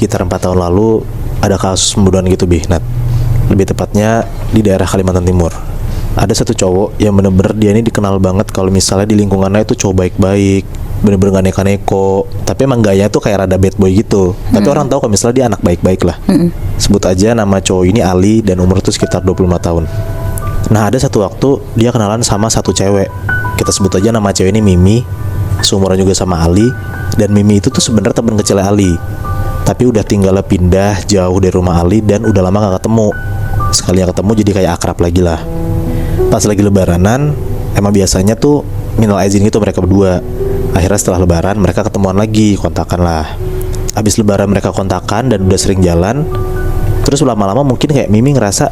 sekitar 4 tahun lalu ada kasus pembunuhan gitu Nat. Lebih tepatnya di daerah Kalimantan Timur. Ada satu cowok yang bener-bener dia ini dikenal banget kalau misalnya di lingkungannya itu cowok baik-baik, bener-bener gak neko-neko, tapi emang gayanya tuh kayak rada bad boy gitu. Tapi orang tahu kalau misalnya dia anak baik-baik lah. Sebut aja nama cowok ini Ali dan umur tuh sekitar 25 tahun. Nah ada satu waktu dia kenalan sama satu cewek. Kita sebut aja nama cewek ini Mimi, seumuran juga sama Ali. Dan Mimi itu tuh sebenarnya teman kecilnya Ali, tapi udah tinggalnya pindah jauh dari rumah Ali dan udah lama gak ketemu. Sekali yang ketemu jadi kayak akrab lagi lah. Pas lagi lebaranan, emang biasanya tuh minal aizin gitu mereka berdua. Akhirnya setelah lebaran mereka ketemuan lagi, kontakan lah. Abis lebaran mereka kontakan dan udah sering jalan. Terus lama-lama mungkin kayak Mimi ngerasa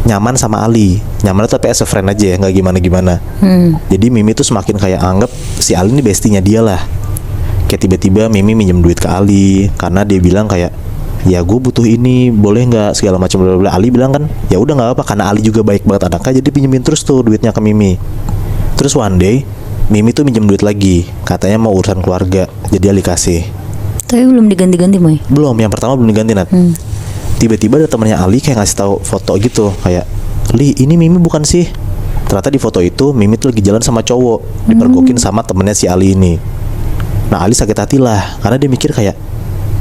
nyaman sama Ali. Nyaman tapi as a friend aja ya, gak gimana-gimana. Jadi Mimi tuh semakin kayak anggap si Ali ini bestinya dia lah. Kayak tiba-tiba Mimi minjem duit ke Ali karena dia bilang kayak, ya gue butuh ini, boleh nggak, segala macam. Ali bilang kan, ya udah nggak apa, karena Ali juga baik banget anaknya, jadi pinjemin terus tuh duitnya ke Mimi. Terus one day Mimi tuh minjem duit lagi, katanya mau urusan keluarga, jadi Ali kasih. Tapi belum diganti-ganti Moy. Belum, yang pertama belum diganti Nat. Tiba-tiba ada temannya Ali kayak ngasih tahu foto gitu, kayak, Li ini Mimi bukan sih? Ternyata di foto itu Mimi tuh lagi jalan sama cowok, dipergokin sama temennya si Ali ini. Nah Ali sakit hati lah, karena dia mikir kayak,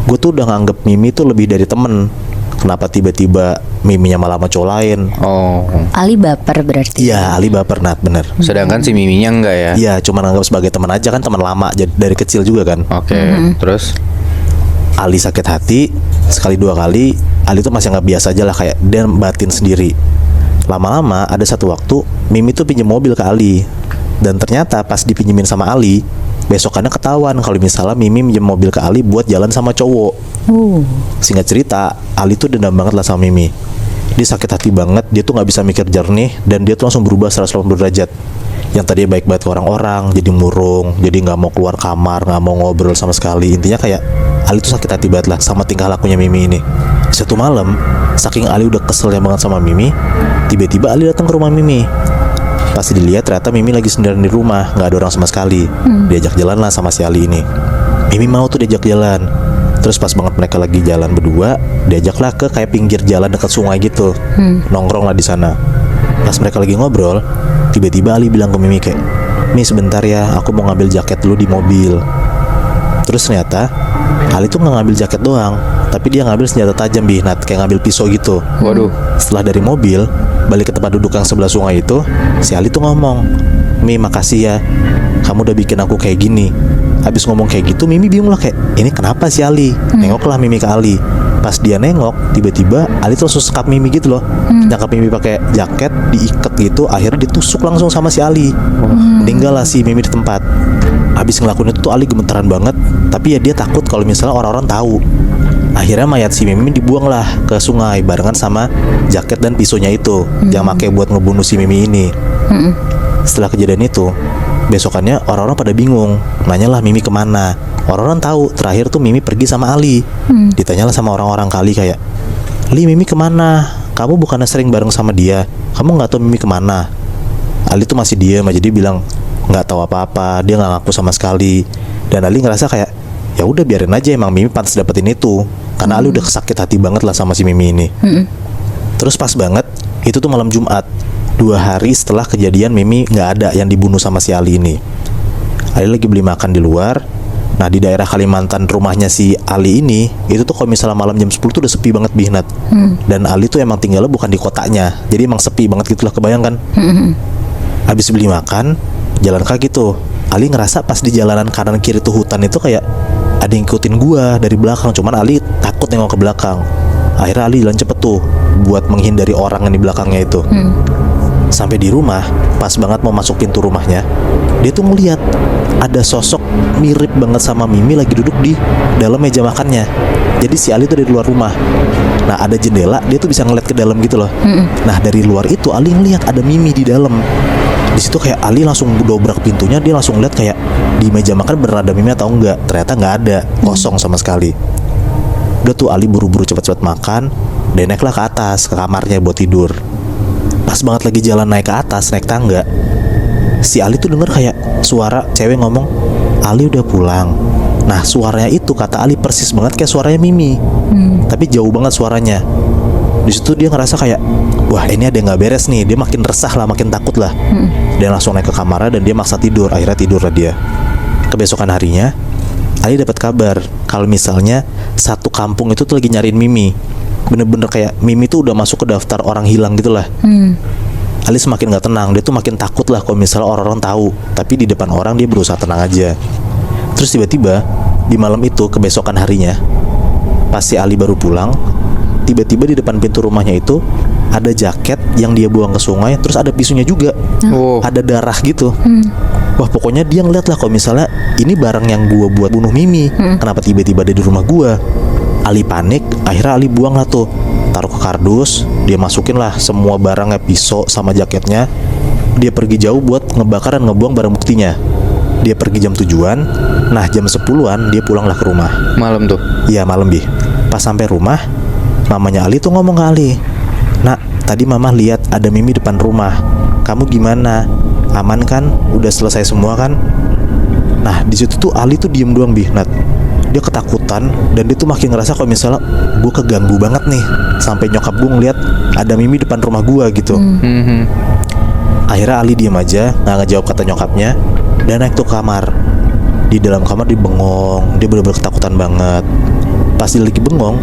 gue tuh udah nganggep Mimi tuh lebih dari temen, kenapa tiba-tiba Miminya malah sama cowok lain? Oh. Ali baper berarti. Iya, Ali baper Nat, bener. Sedangkan si Miminya enggak ya? Iya, cuma nganggap sebagai teman aja kan, teman lama dari kecil juga kan. Oke. Terus Ali sakit hati sekali dua kali, Ali tuh masih nggak biasa aja lah, kayak dia batin sendiri. Lama-lama ada satu waktu Mimi tuh pinjem mobil ke Ali, dan ternyata pas dipinjemin sama Ali, besokannya ketahuan kalau misalnya Mimi minjem mobil ke Ali buat jalan sama cowok. Singkat cerita, Ali tuh dendam banget lah sama Mimi. Dia sakit hati banget, dia tuh nggak bisa mikir jernih, dan dia tuh langsung berubah 180 derajat. Yang tadinya baik banget ke orang-orang, jadi murung, jadi nggak mau keluar kamar, nggak mau ngobrol sama sekali. Intinya kayak Ali tuh sakit hati banget lah sama tingkah lakunya Mimi ini. Satu malam, saking Ali udah keselnya banget sama Mimi, tiba-tiba Ali datang ke rumah Mimi. Pas dilihat ternyata Mimi lagi sendirian di rumah, nggak ada orang sama sekali. Diajak jalan lah sama si Ali ini. Mimi mau tuh diajak jalan. Terus pas banget mereka lagi jalan berdua, diajaklah ke kayak pinggir jalan dekat sungai gitu. Nongkrong lah di sana. Pas mereka lagi ngobrol, tiba-tiba Ali bilang ke Mimi kayak, Mi sebentar ya, aku mau ngambil jaket dulu di mobil. Terus ternyata Ali tuh nggak ngambil jaket doang, tapi dia ngambil senjata tajam Nat, kayak ngambil pisau gitu. waduh. Setelah dari mobil balik ke tempat duduk yang sebelah sungai itu, si Ali tuh ngomong, Mi makasih ya, kamu udah bikin aku kayak gini. Habis ngomong kayak gitu, Mimi bingung lah kayak, ini kenapa si Ali? Nengoklah Mimi ke Ali. Pas dia nengok, tiba-tiba Ali tuh langsung sekap Mimi gitu loh. Nyangkap Mimi pakai jaket, diikat gitu, akhirnya ditusuk langsung sama si Ali. Meninggal lah si Mimi di tempat. Habis ngelakuin itu tuh Ali gemetaran banget, tapi ya dia takut kalau misalnya orang-orang tahu. Akhirnya mayat si Mimi dibuang lah ke sungai barengan sama jaket dan pisaunya itu yang pakai buat ngebunuh si Mimi ini. Setelah kejadian itu, besokannya orang-orang pada bingung, nanyalah Mimi kemana. Orang-orang tahu terakhir tuh Mimi pergi sama Ali. Ditanyalah sama orang-orang kali kayak, Li Mimi kemana? Kamu bukannya sering bareng sama dia? Kamu nggak tahu Mimi kemana? Ali tuh masih diam aja, dia bilang nggak tahu apa-apa, dia nggak ngaku sama sekali. Dan Ali ngerasa kayak, ya udah biarin aja, emang Mimi pantas dapetin itu, karena Ali udah sakit hati banget lah sama si Mimi ini. Terus pas banget itu tuh malam Jumat, 2 hari setelah kejadian Mimi nggak ada yang dibunuh sama si Ali ini. Ali lagi beli makan di luar. Nah di daerah Kalimantan rumahnya si Ali ini, itu tuh kalau misalnya malam jam 10 tuh udah sepi banget Nat. Dan Ali tuh emang tinggalnya bukan di kotanya, jadi emang sepi banget gitu lah, kebayangkan. Habis beli makan, jalan kaki tuh, Ali ngerasa pas di jalanan kanan kiri tuh hutan itu kayak ada yang ngikutin gua dari belakang. Cuman Ali takut nengok ke belakang. Akhirnya Ali jalan cepet tuh buat menghindari orang yang di belakangnya itu. Sampai di rumah, pas banget mau masuk pintu rumahnya, dia tuh ngeliat ada sosok mirip banget sama Mimi lagi duduk di dalam meja makannya. Jadi si Ali tuh dari luar rumah. Nah ada jendela, dia tuh bisa ngeliat ke dalam gitu loh. Nah dari luar itu Ali ngeliat ada Mimi di dalam. Di situ kayak Ali langsung dobrak pintunya, dia langsung lihat kayak di meja makan beneran ada Mimi atau enggak. Ternyata nggak ada, kosong sama sekali. Udah tuh Ali buru-buru cepet-cepet makan, dan naiklah ke atas ke kamarnya buat tidur. Pas banget lagi jalan naik ke atas, naik tangga, si Ali tuh denger kayak suara cewek ngomong, Ali udah pulang. Nah suaranya itu kata Ali persis banget kayak suaranya Mimi, tapi jauh banget suaranya. Di situ dia ngerasa kayak, wah ini ada yang nggak beres nih. Dia makin resah lah, makin takut lah. Dia langsung naik ke kamarnya dan dia maksa tidur. Akhirnya tidur lah dia. Kebesokan harinya Ali dapat kabar kalau misalnya satu kampung itu tuh lagi nyariin Mimi. Bener-bener kayak Mimi tuh udah masuk ke daftar orang hilang gitu lah. Ali semakin gak tenang. Dia tuh makin takut lah kalau misalnya orang-orang tahu. Tapi di depan orang dia berusaha tenang aja. Terus tiba-tiba di malam itu kebesokan harinya, pas si Ali baru pulang, tiba-tiba di depan pintu rumahnya itu ada jaket yang dia buang ke sungai. Terus ada pisunya juga. Ada darah gitu. Wah pokoknya dia ngeliat lah kalau misalnya ini barang yang gua buat bunuh Mimi. Kenapa tiba-tiba ada di rumah gua? Ali panik. Akhirnya Ali buang lah tuh, taruh ke kardus. Dia masukin lah semua barangnya, pisau sama jaketnya. Dia pergi jauh buat ngebakar dan ngebuang barang buktinya. Dia pergi jam 7-an. Nah jam 10-an dia pulang lah ke rumah. Malam tuh. Iya malam Bi. Pas sampai rumah, mamanya Ali tuh ngomong ke Ali, "Nak, tadi mama lihat ada Mimi depan rumah. Kamu gimana? Aman kan? Udah selesai semua kan?" Nah di situ tuh Ali tuh diem doang Bi, Nat. Dia ketakutan dan dia tuh makin ngerasa kalau misalnya gue keganggu banget nih. Sampai nyokap gue ngeliat ada Mimi depan rumah gue gitu. Akhirnya Ali diem aja, nggak ngejawab kata nyokapnya, dan naik tuh ke kamar. Di dalam kamar dia bengong. Dia bener-bener ketakutan banget. Pas dia lagi bengong,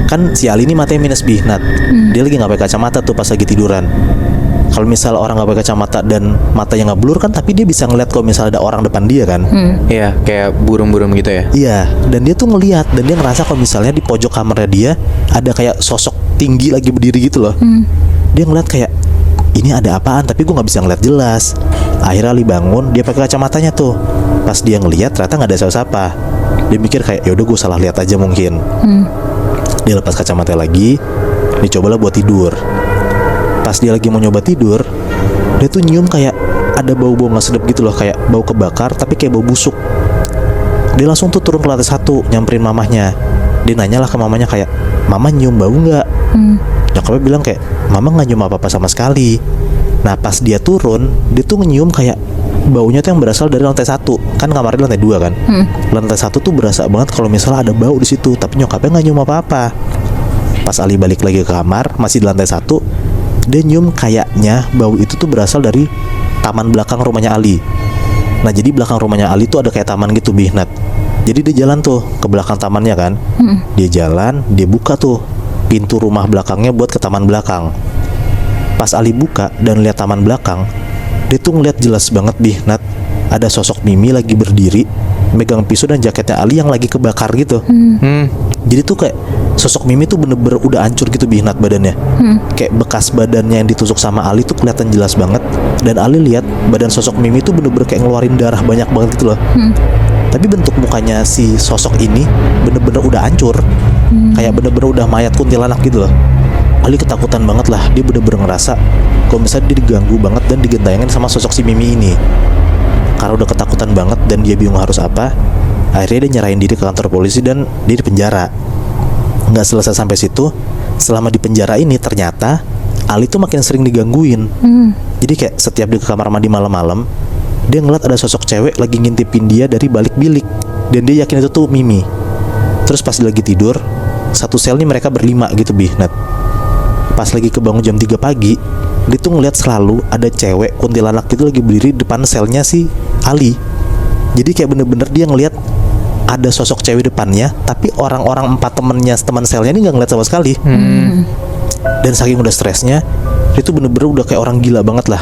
kan si Ali ini matanya minus Bi, Nat. Dia lagi nggak pakai kacamata tuh pas lagi tiduran. Kalau misal orang nggak pakai kacamata dan matanya nggak blur kan, tapi dia bisa ngeliat kalau misal ada orang depan dia kan. Iya, kayak burung-burung gitu ya. Iya, dan dia tuh ngeliat dan dia ngerasa kalau misalnya di pojok kamarnya dia ada kayak sosok tinggi lagi berdiri gitu loh. Dia ngeliat kayak ini ada apaan, tapi gue nggak bisa ngeliat jelas. Akhirnya Ali bangun, dia pakai kacamatanya tuh. Pas dia ngeliat ternyata nggak ada siapa-siapa. Dia mikir kayak ya udah gue salah lihat aja mungkin. Dia lepas kacamata lagi, dia cobalah buat tidur. Pas dia lagi mau nyoba tidur, dia tuh nyium kayak ada bau-bau nggak sedap gitu loh, kayak bau kebakar tapi kayak bau busuk. Dia langsung tuh turun ke lantai 1, nyamperin mamahnya. Dia nanya lah ke mamanya kayak, "Mama nyium bau nggak?" Nyokapnya bilang kayak, "Mama nggak nyium apa-apa sama sekali." Nah pas dia turun, dia tuh nyium kayak baunya tuh yang berasal dari lantai 1. Kan kamarnya lantai 2 kan. Lantai 1 tuh berasa banget kalau misalnya ada bau di situ, tapi nyokapnya nggak nyium apa-apa. Pas Ali balik lagi ke kamar, masih di lantai 1, dia nyium kayaknya bau itu tuh berasal dari taman belakang rumahnya Ali. Nah jadi belakang rumahnya Ali tuh ada kayak taman gitu Bi, Nat. Jadi dia jalan tuh ke belakang tamannya kan. Dia jalan, dia buka tuh pintu rumah belakangnya buat ke taman belakang. Pas Ali buka dan lihat taman belakang, dia tuh ngeliat jelas banget Bi, Nat. Ada sosok Mimi lagi berdiri, megang pisau dan jaketnya Ali yang lagi kebakar gitu. Jadi tuh kayak sosok Mimi tuh bener-bener udah hancur gitu Bi, Nat, badannya. Kayak bekas badannya yang ditusuk sama Ali tuh kelihatan jelas banget. Dan Ali lihat badan sosok Mimi tuh bener-bener kayak ngeluarin darah banyak banget gitu loh. Tapi bentuk mukanya si sosok ini bener-bener udah hancur. Kayak bener-bener udah mayat kuntilanak gitu loh. Ali ketakutan banget lah. Dia bener-bener ngerasa kalau misalnya dia diganggu banget dan digentayangin sama sosok si Mimi ini. Karena udah ketakutan banget dan dia bingung harus apa, akhirnya dia nyerahin diri ke kantor polisi dan dia di penjara. Nggak selesai sampai situ. Selama di penjara ini ternyata Ali tuh makin sering digangguin. Jadi kayak setiap dia ke kamar mandi malam-malam, dia ngeliat ada sosok cewek lagi ngintipin dia dari balik bilik. Dan dia yakin itu tuh Mimi. Terus pas dia lagi tidur, satu sel nih mereka berlima gitu Bi, Nat. Pas lagi kebangun jam 3 pagi, dia tuh ngeliat selalu ada cewek kuntilanak gitu lagi berdiri depan selnya si Ali. Jadi kayak bener-bener dia ngeliat ada sosok cewek depannya, tapi orang-orang 4 teman selnya ini nggak ngeliat sama sekali. Dan saking udah stresnya, dia tuh bener-bener udah kayak orang gila banget lah.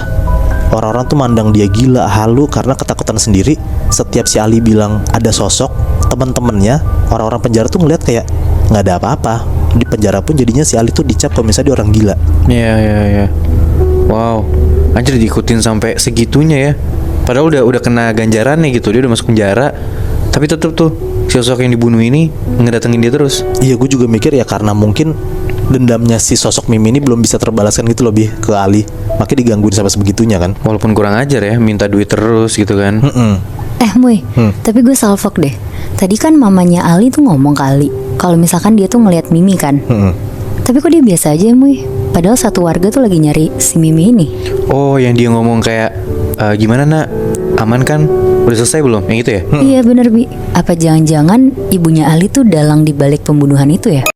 Orang-orang tuh mandang dia gila, halu karena ketakutan sendiri. Setiap si Ali bilang ada sosok, teman-temannya, orang-orang penjara tuh ngeliat kayak nggak ada apa-apa. Di penjara pun jadinya si Ali tuh dicap kalau misalnya dia orang gila. Iya. Wow, anjir diikutin sampai segitunya ya. Padahal udah kena ganjaran nih gitu. Dia udah masuk penjara, tapi tetep tuh si sosok yang dibunuh ini ngedatengin dia terus. Iya, gue juga mikir ya karena mungkin dendamnya si sosok Mimi ini belum bisa terbalaskan gitu loh Bi ke Ali. Makanya digangguin sampai sebegitunya kan. Walaupun kurang ajar ya, minta duit terus gitu kan. Muy, tapi gue salfok deh. Tadi kan mamanya Ali tuh ngomong ke Ali kalau misalkan dia tuh ngelihat Mimi kan. Tapi kok dia biasa aja Muy. Padahal satu warga tuh lagi nyari si Mimi ini. Oh, yang dia ngomong kayak gimana nak, aman kan? Udah selesai belum? Yang itu ya? Iya bener Bi. Apa jangan-jangan ibunya Ali tuh dalang di balik pembunuhan itu ya?